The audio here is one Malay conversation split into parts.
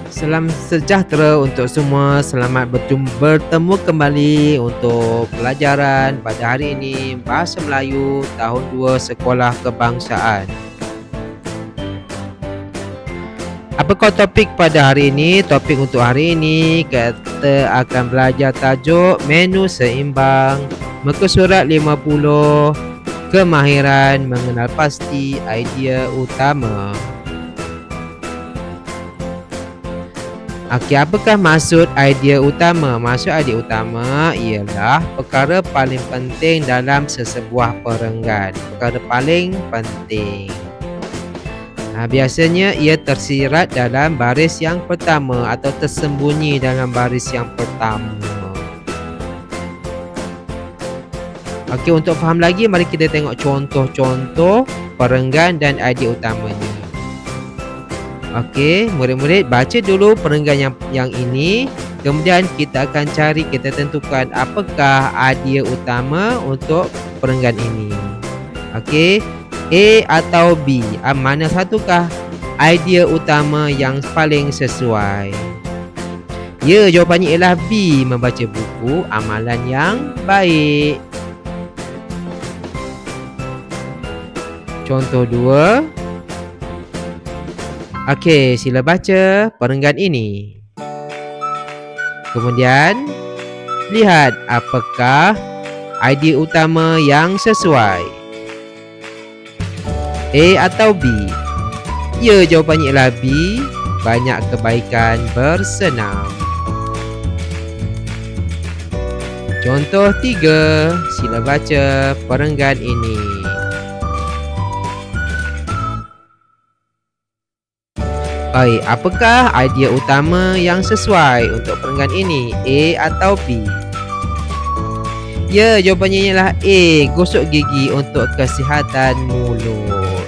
Salam sejahtera untuk semua. Selamat bertemu kembali untuk pelajaran pada hari ini Bahasa Melayu Tahun 2 Sekolah Kebangsaan. Apakah topik pada hari ini? Topik untuk hari ini kita akan belajar tajuk menu seimbang, muka surat 50, kemahiran mengenal pasti idea utama. Okey, apakah maksud idea utama? Maksud idea utama ialah perkara paling penting dalam sesebuah perenggan. Perkara paling penting. Biasanya ia tersirat dalam baris yang pertama atau tersembunyi dalam baris yang pertama. Okey, untuk faham lagi, mari kita tengok contoh-contoh perenggan dan idea utamanya. Okey, murid-murid baca dulu perenggan yang ini. Kemudian kita akan cari, kita tentukan apakah idea utama untuk perenggan ini. Okey, A atau B? Mana satukah idea utama yang paling sesuai? Ya, jawapannya ialah B, membaca buku amalan yang baik. Contoh 2. Okey, sila baca perenggan ini. Kemudian, lihat apakah idea utama yang sesuai. A atau B? Ya, jawapannya ialah B, banyak kebaikan bersenam. Contoh 3, sila baca perenggan ini. Baik, apakah idea utama yang sesuai untuk perenggan ini? A atau B? Ya, jawapannya ialah A, gosok gigi untuk kesihatan mulut.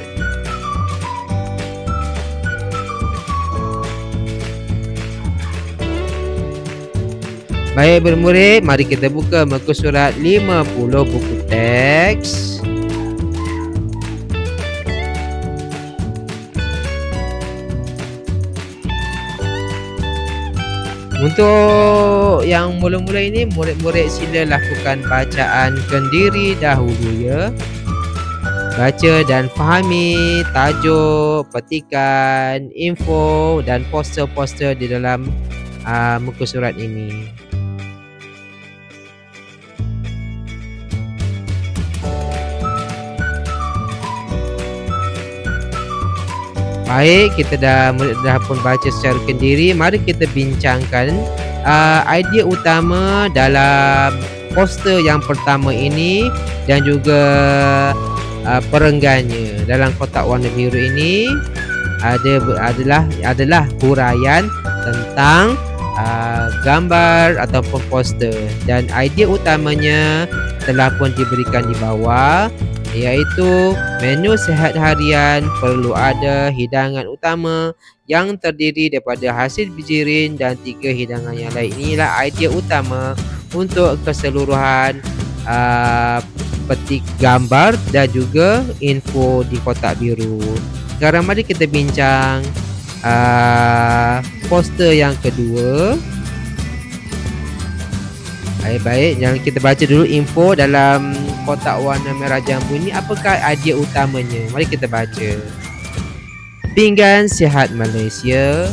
Baik murid-murid, mari kita buka muka surat 50 buku teks. Untuk yang mula-mula ini, murid-murid sila lakukan bacaan kendiri dahulu ya. Baca dan fahami tajuk, petikan, info dan poster-poster di dalam muka surat ini. Baik, kita dah pun baca secara kendiri. Mari kita bincangkan idea utama dalam poster yang pertama ini dan juga perenggannya. Dalam kotak warna biru ini adalah huraian tentang gambar ataupun poster, dan idea utamanya telah pun diberikan di bawah, iaitu menu sihat harian perlu ada hidangan utama yang terdiri daripada hasil bijirin dan 3 hidangan yang lain. Inilah idea utama untuk keseluruhan petik gambar dan juga info di kotak biru. Sekarang mari kita bincang poster yang kedua. Baik, jangan kita baca dulu info dalam kotak warna merah jambu ini. Apakah idea utamanya? Mari kita baca. Pinggan Sihat Malaysia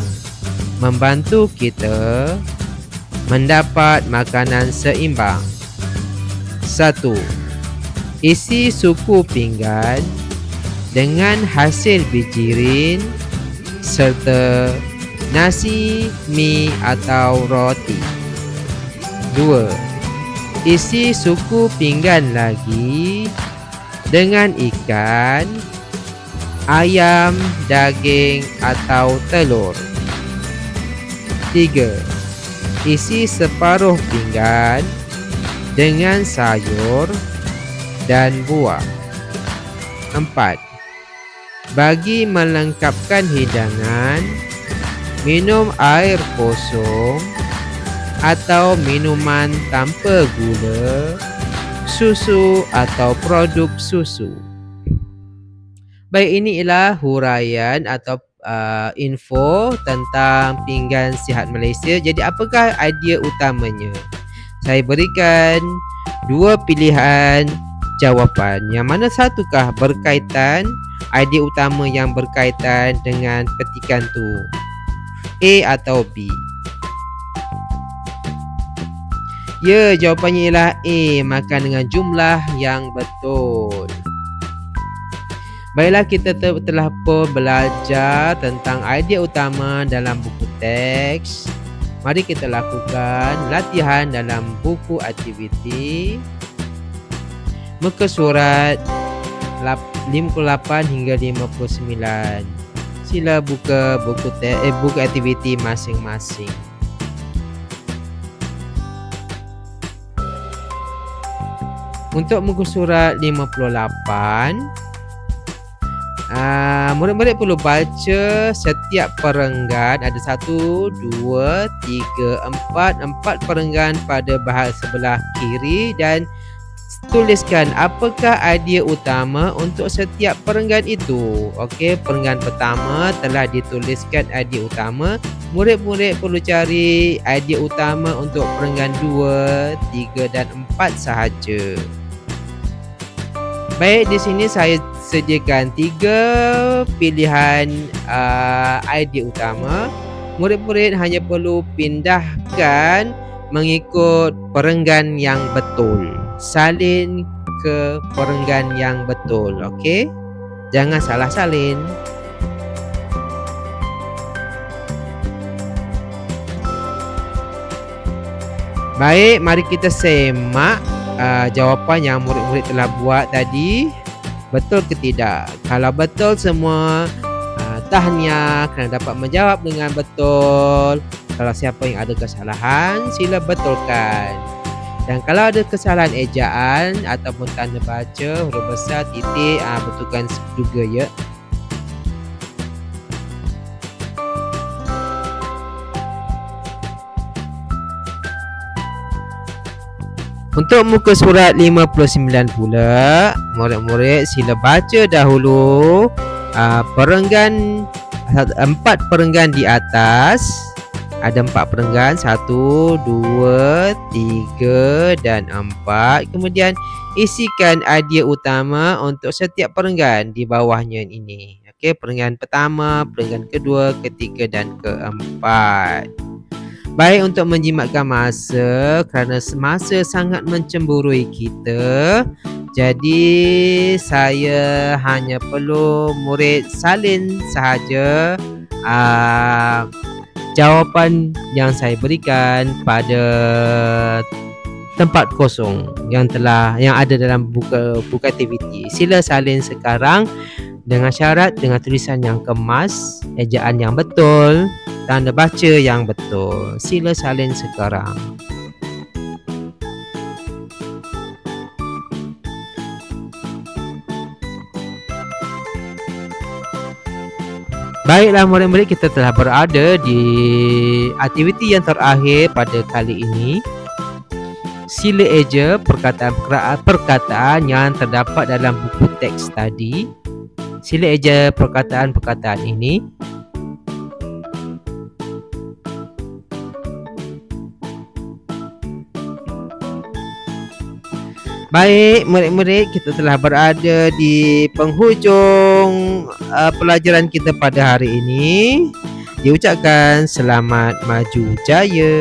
membantu kita mendapat makanan seimbang. 1. Isi suku pinggan dengan hasil bijirin serta nasi, mi atau roti. 2. Isi suku pinggan lagi dengan ikan, ayam, daging atau telur. 3. Isi separuh pinggan dengan sayur dan buah. 4. Bagi melengkapkan hidangan, minum air kosong atau minuman tanpa gula, susu atau produk susu. Baik, ini ialah huraian atau info tentang pinggan sihat Malaysia. Jadi apakah idea utamanya? Saya berikan dua pilihan jawapan. Yang mana satukah berkaitan, idea utama yang berkaitan dengan petikan tu? A atau B? Ya, jawapannya ialah A, makan dengan jumlah yang betul. Baiklah, kita telah pun belajar tentang idea utama dalam buku teks. Mari kita lakukan latihan dalam buku aktiviti muka surat 58 hingga 59. Sila buka buku aktiviti masing-masing. Untuk muka surat 58, murid-murid perlu baca setiap perenggan. Ada 1, 2, 3, 4 perenggan pada bahagian sebelah kiri dan tuliskan apakah idea utama untuk setiap perenggan itu. Okey, perenggan pertama telah dituliskan idea utama. Murid-murid perlu cari idea utama untuk perenggan 2, 3 dan 4 sahaja. Baik, di sini saya sediakan 3 pilihan idea utama. Murid-murid hanya perlu pindahkan mengikut perenggan yang betul. Salin ke perenggan yang betul. Okey? Jangan salah salin. Baik, mari kita semak jawapan yang murid-murid telah buat tadi. Betul ke tidak? Kalau betul semua, tahniah kerana dapat menjawab dengan betul. Kalau siapa yang ada kesalahan, sila betulkan. Dan kalau ada kesalahan ejaan ataupun tanda baca, huruf besar, titik, betulkan juga ya. Untuk muka surat 59 pula, murid-murid sila baca dahulu perenggan 4 perenggan di atas. Ada 4 perenggan, 1, 2, 3 dan 4. Kemudian isikan idea utama untuk setiap perenggan di bawahnya ini. Okey, perenggan pertama, perenggan kedua, ketiga dan keempat. Baik, untuk menjimatkan masa kerana masa sangat mencemburui kita, jadi saya hanya perlu murid salin sahaja jawapan yang saya berikan pada tempat kosong yang ada dalam buku aktiviti. Sila salin sekarang dengan syarat dengan tulisan yang kemas, ejaan yang betul, tanda baca yang betul. Sila salin sekarang. Baiklah murid-murid, kita telah berada di aktiviti yang terakhir pada kali ini. Sila eja perkataan yang terdapat dalam buku teks tadi. Sila eja perkataan-perkataan ini. Baik, murid-murid, kita telah berada di penghujung pelajaran kita pada hari ini. Diucapkan selamat maju jaya.